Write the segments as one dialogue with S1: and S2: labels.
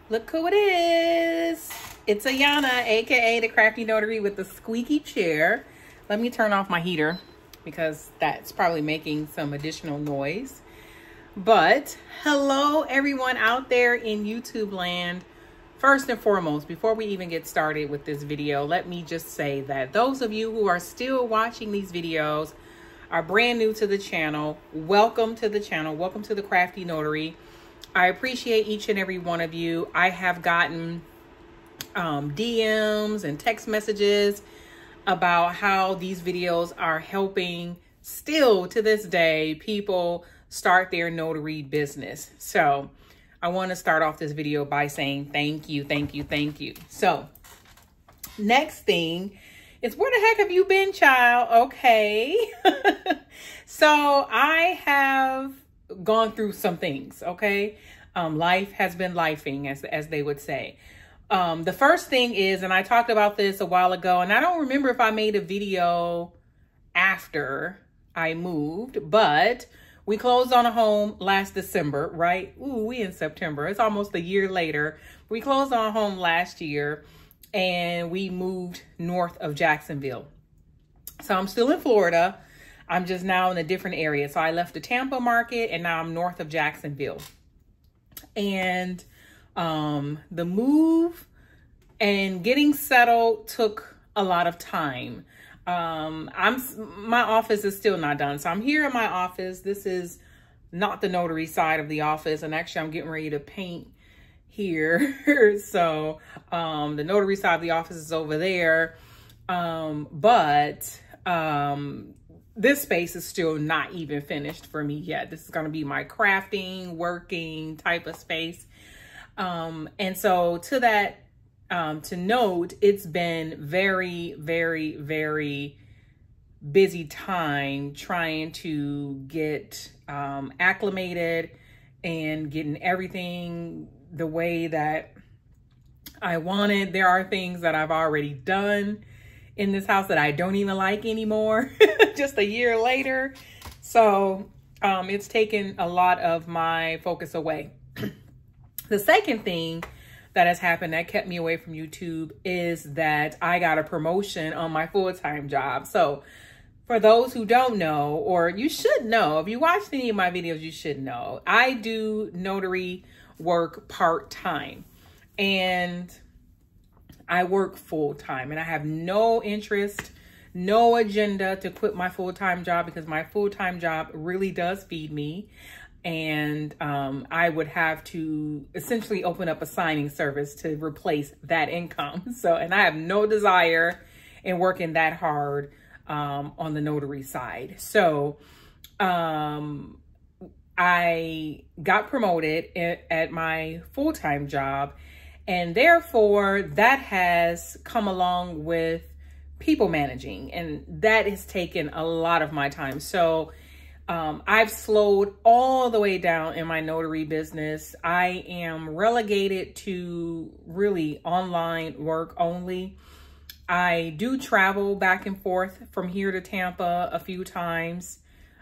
S1: Look who it is. It's Ayana, aka the Crafty Notary with the squeaky chair. Let me turn off my heater because that's probably making some additional noise. But hello everyone out there in YouTube land. First and foremost, before we even get started with this video, let me just say that those of you who are still watching these videos are brand new to the channel. Welcome to the channel. Welcome to the Crafty Notary. I appreciate each and every one of you. I have gotten DMs and text messages about how these videos are helping still to this day people start their notary business. So I want to start off this video by saying thank you, thank you, thank you. So next thing is, where the heck have you been, child? Okay. So I have gone through some things, okay? Life has been lifing, as they would say. The first thing is, and I talked about this a while ago, and I don't remember if I made a video after I moved, but we closed on a home last December, right? Ooh, we in September. It's almost a year later. We closed on a home last year, and we moved north of Jacksonville. So I'm still in Florida. I'm just now in a different area. So I left the Tampa market and now I'm north of Jacksonville. And the move and getting settled took a lot of time. My office is still not done. So I'm here in my office. This is not the notary side of the office. And actually I'm getting ready to paint here. So the notary side of the office is over there. This space is still not even finished for me yet. This is going to be my crafting, working type of space. And so to that, to note, it's been very, very, very busy time trying to get acclimated and getting everything the way that I wanted. There are things that I've already done in this house that I don't even like anymore, just a year later. So it's taken a lot of my focus away. The second thing that has happened that kept me away from YouTube is that I got a promotion on my full-time job. So for those who don't know, or you should know, if you watched any of my videos, you should know, I do notary work part-time. And I work full-time, and I have no interest, no agenda to quit my full-time job, because my full-time job really does feed me. And I would have to essentially open up a signing service to replace that income. So, and I have no desire in working that hard on the notary side. So I got promoted at my full-time job. And therefore, that has come along with people managing, and that has taken a lot of my time. So I've slowed all the way down in my notary business. I am relegated to really online work only. I do travel back and forth from here to Tampa a few times,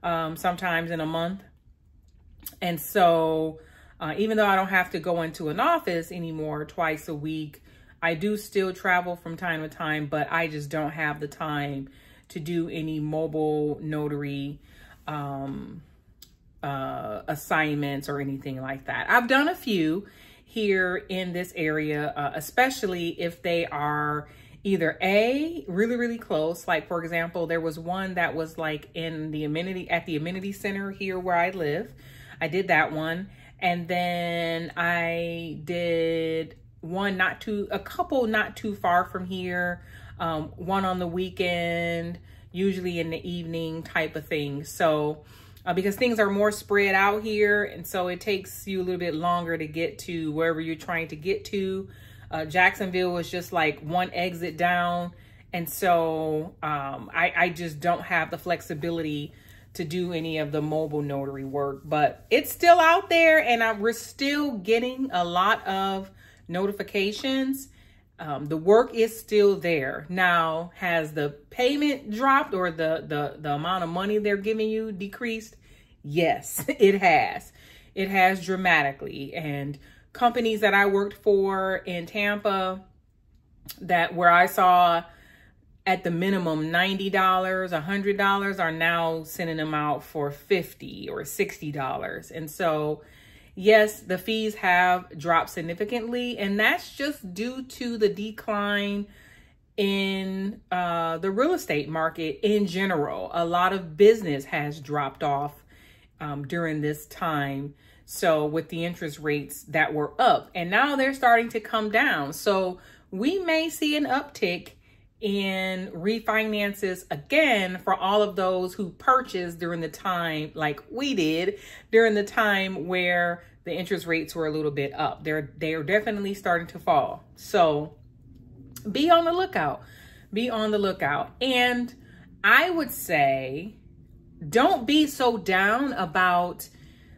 S1: sometimes in a month. And so even though I don't have to go into an office anymore twice a week, I do still travel from time to time, but I just don't have the time to do any mobile notary assignments or anything like that. I've done a few here in this area, especially if they are either really, really close. Like, for example, there was one that was like in the amenity center here where I live. I did that one. And then I did a couple not too far from here, one on the weekend, usually in the evening type of thing. So because things are more spread out here, and so it takes you a little bit longer to get to wherever you're trying to get to. Jacksonville is just like one exit down. And so I just don't have the flexibility to do any of the mobile notary work, but it's still out there, and we're still getting a lot of notifications. The work is still there. Now, has the payment dropped, or the amount of money they're giving you decreased? Yes, it has. It has dramatically. And companies that I worked for in Tampa where I saw at the minimum $90, $100 are now sending them out for $50 or $60. And so, yes, the fees have dropped significantly, and that's just due to the decline in the real estate market in general. A lot of business has dropped off during this time. So with the interest rates that were up, and now they're starting to come down. So we may see an uptick in refinances again for all of those who purchased during the time, like we did, during the time where the interest rates were a little bit up. They are definitely starting to fall. So be on the lookout. Be on the lookout. And I would say, don't be so down about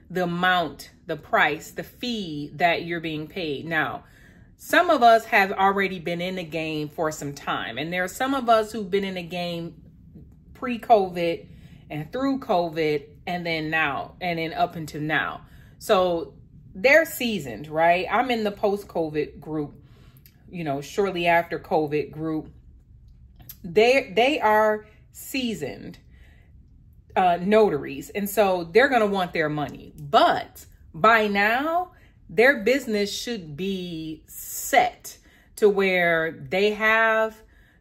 S1: the amount, the price, the fee that you're being paid. Now, some of us have already been in the game for some time, and there are some of us who've been in the game pre-COVID and through COVID, and then now, and then up until now. So they're seasoned, right? I'm in the post-COVID group, you know, shortly after COVID group. They are seasoned notaries, and so they're going to want their money. But by now, their business should be set to where they have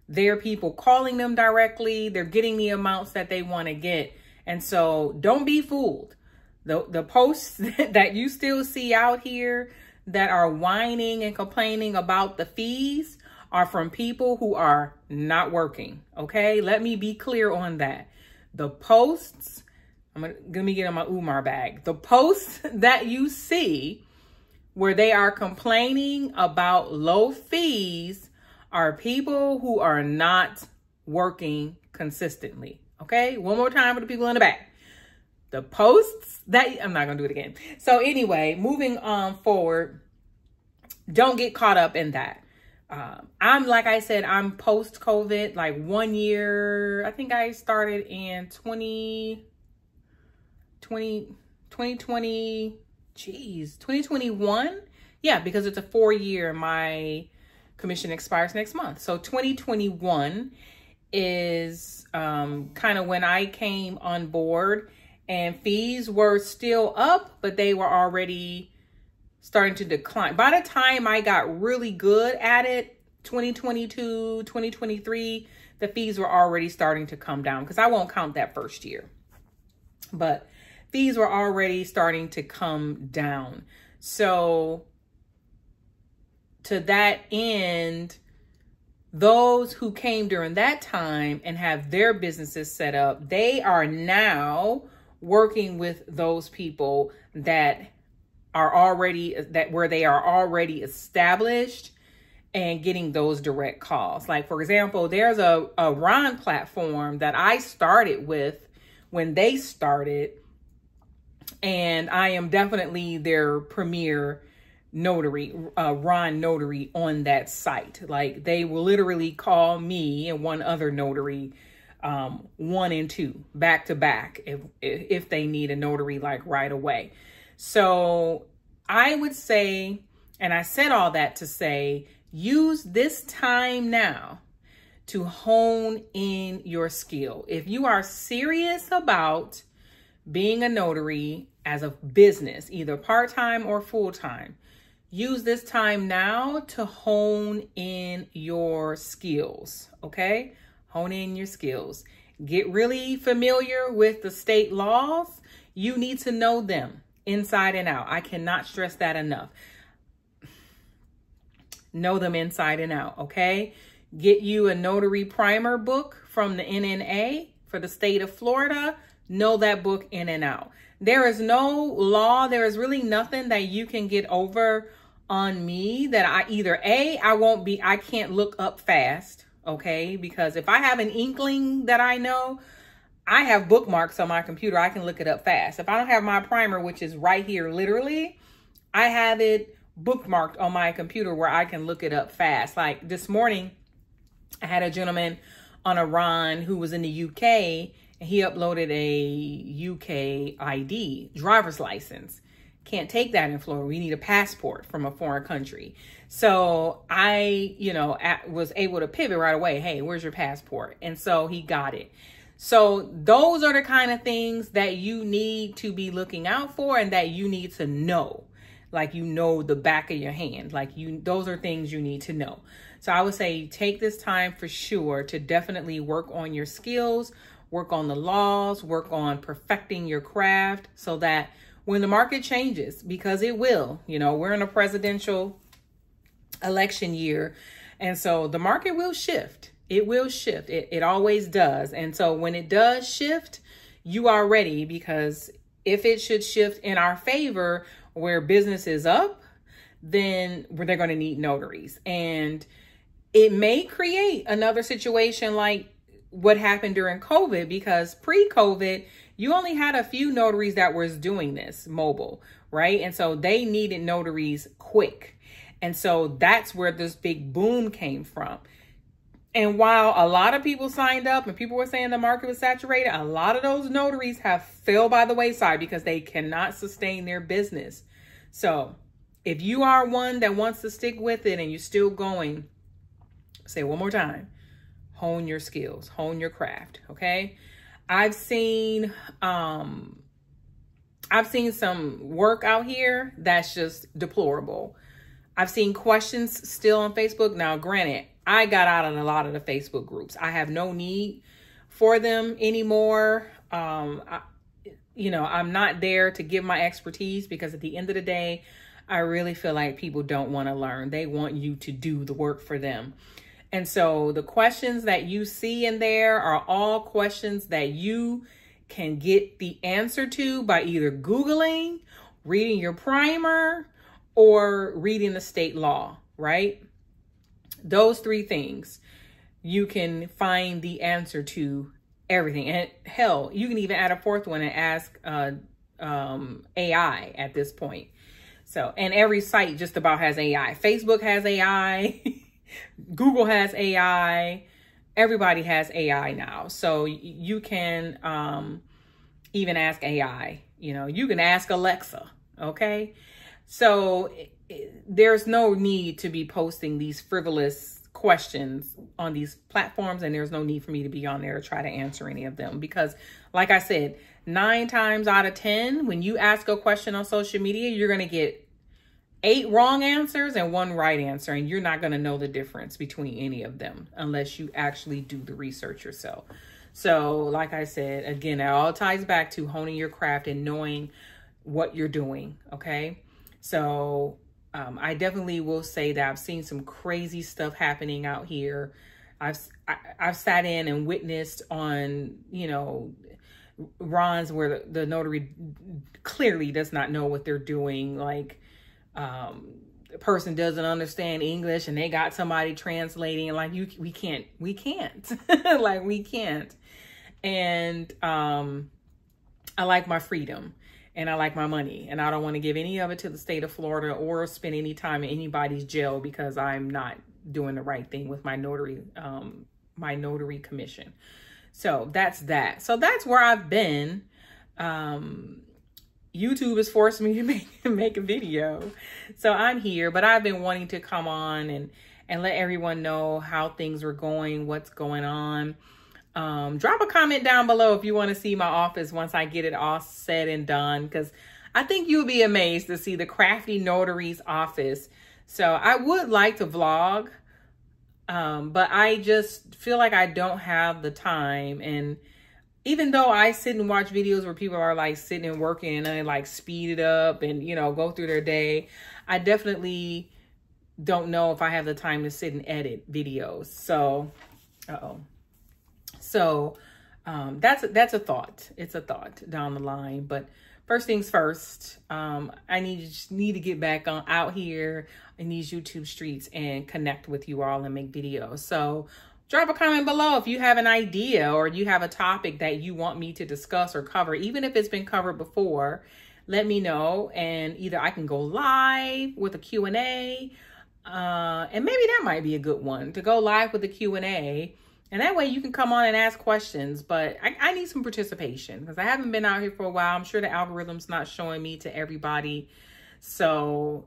S1: their people calling them directly. They're getting the amounts that they want to get. And so don't be fooled. The posts that you still see out here that are whining and complaining about the fees are from people who are not working. Okay, let me be clear on that. The posts, let me get in my Umar bag. The posts that you see where they are complaining about low fees are people who are not working consistently. Okay, one more time for the people in the back. The posts that, I'm not going to do it again. So anyway, moving on forward, don't get caught up in that. Like I said, I'm post-COVID, like 1 year. I think I started in 2021. Yeah, because it's a 4-year. My commission expires next month. So 2021 is kind of when I came on board, and fees were still up, but they were already starting to decline. By the time I got really good at it, 2022, 2023, the fees were already starting to come down, because I won't count that first year. But fees were already starting to come down. So to that end, those who came during that time and have their businesses set up, they are now working with those people that are already, where they are already established, and getting those direct calls. Like, for example, there's a Ron platform that I started with when they started, and I am definitely their premier notary, Ron Notary on that site. Like, they will literally call me and one other notary 1 and 2 back to back if they need a notary, like, right away. So I would say, and I said all that to say, use this time now to hone in your skill. If you are serious about being a notary as a business, either part-time or full-time, use this time now to hone in your skills, okay? Hone in your skills. Get really familiar with the state laws. You need to know them inside and out. I cannot stress that enough. Know them inside and out, okay? Get you a notary primer book from the NNA for the state of Florida. Know that book in and out. There is no law. There is really nothing that you can get over on me that I can't look up fast, okay? Because if I have an inkling that I know, I have bookmarks on my computer. I can look it up fast. If I don't have my primer, which is right here, literally, I have it bookmarked on my computer where I can look it up fast. Like this morning, I had a gentleman on a Ron who was in the UK, and he uploaded a UK ID, driver's license. Can't take that in Florida. We need a passport from a foreign country. So I, was able to pivot right away. Hey, where's your passport? And so he got it. So those are the kind of things that you need to be looking out for and that you need to know. Like, the back of your hand. Those are things you need to know. So I would say take this time for sure to definitely work on your skills, work on the laws, work on perfecting your craft so that when the market changes, because it will, we're in a presidential election year. And so the market will shift. It will shift. It always does. And so when it does shift, you are ready, because if it should shift in our favor where business is up, then they're going to need notaries. And it may create another situation like what happened during COVID, because pre-COVID, you only had a few notaries that was doing this mobile, right? And so they needed notaries quick. And so that's where this big boom came from. And while a lot of people signed up and people were saying the market was saturated, a lot of those notaries have fell by the wayside because they cannot sustain their business. So if you are one that wants to stick with it and you're still going, say it one more time, hone your skills, hone your craft. Okay. I've seen some work out here that's just deplorable. I've seen questions still on Facebook. Now, granted, I got out of a lot of the Facebook groups. I have no need for them anymore. I'm not there to give my expertise, because at the end of the day, I really feel like people don't want to learn. They want you to do the work for them. And so the questions that you see in there are all questions that you can get the answer to by either Googling, reading your primer, or reading the state law, right? Those three things, you can find the answer to everything. And hell, you can even add a fourth one and ask AI at this point. So, and every site just about has AI. Facebook has AI. Google has AI. Everybody has AI now. So you can even ask AI. You can ask Alexa. Okay. So there's no need to be posting these frivolous questions on these platforms. And there's no need for me to be on there to try to answer any of them. Because like I said, 9 times out of 10, when you ask a question on social media, you're going to get 8 wrong answers and 1 right answer. And you're not going to know the difference between any of them unless you actually do the research yourself. So like I said, again, it all ties back to honing your craft and knowing what you're doing. Okay. So I definitely will say that I've seen some crazy stuff happening out here. I've sat in and witnessed on, runs where the notary clearly does not know what they're doing. Like, the person doesn't understand English and they got somebody translating, like, we can't, like, we can't. And, I like my freedom and I like my money, and I don't want to give any of it to the state of Florida or spend any time in anybody's jail because I'm not doing the right thing with my notary commission. So that's that. So that's where I've been. YouTube has forced me to make a video. So I'm here, but I've been wanting to come on and let everyone know how things are going, what's going on. Drop a comment down below if you want to see my office once I get it all said and done, because I think you'll be amazed to see the Crafty Notary's office. So I would like to vlog, but I just feel like I don't have the time. And even though I sit and watch videos where people are like sitting and working and they like speed it up and, go through their day, I definitely don't know if I have the time to sit and edit videos. So, So that's a thought. It's a thought down the line. But first things first, I need to get back out here in these YouTube streets and connect with you all and make videos. So drop a comment below if you have an idea or you have a topic that you want me to discuss or cover. Even if it's been covered before, let me know. And either I can go live with a Q&A, and maybe that might be a good one, to go live with a Q&A And that way you can come on and ask questions, but I need some participation because I haven't been out here for a while. I'm sure the algorithm's not showing me to everybody. So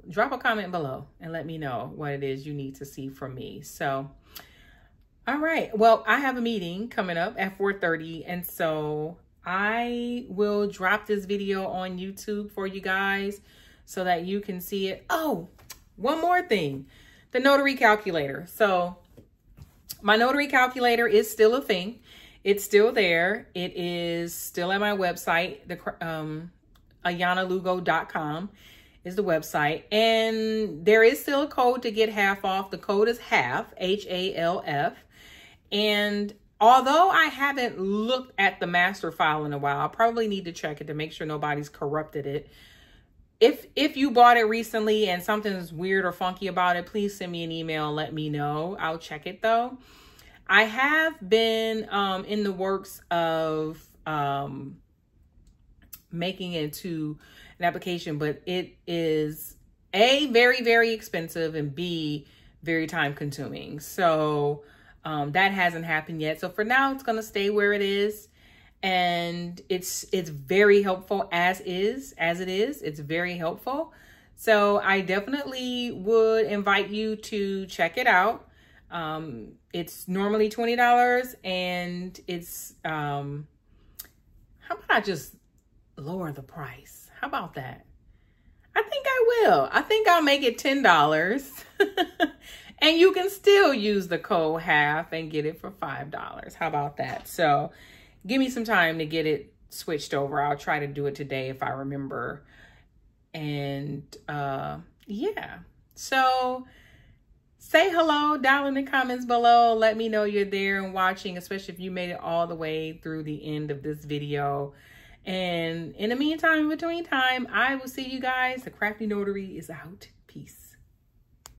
S1: drop a comment below and let me know what it is you need to see from me. So, all right. Well, I have a meeting coming up at 4:30. And so I will drop this video on YouTube for you guys so that you can see it. Oh, one more thing, the notary calculator. So my notary calculator is still a thing. It's still there. It is still at my website. The ayanalugo.com is the website. And there is still a code to get half off. The code is HALF, HALF. And although I haven't looked at the master file in a while, I probably need to check it to make sure nobody's corrupted it. If you bought it recently and something's weird or funky about it, please send me an email and let me know. I'll check it though. I have been in the works of making it to an application, but it is A, very, very expensive, and B, very time consuming. So that hasn't happened yet. So for now, it's going to stay where it is. And it's very helpful as it is. It's very helpful. So I definitely would invite you to check it out. It's normally $20 and it's, how about I just lower the price? How about that? I think I will. I think I'll make it $10 and you can still use the code HALF and get it for $5. How about that? So give me some time to get it switched over. I'll try to do it today if I remember. And yeah, so say hello down in the comments below. Let me know you're there and watching, especially if you made it all the way through the end of this video. And in the meantime, in between time, I will see you guys. The Crafty Notary is out. Peace.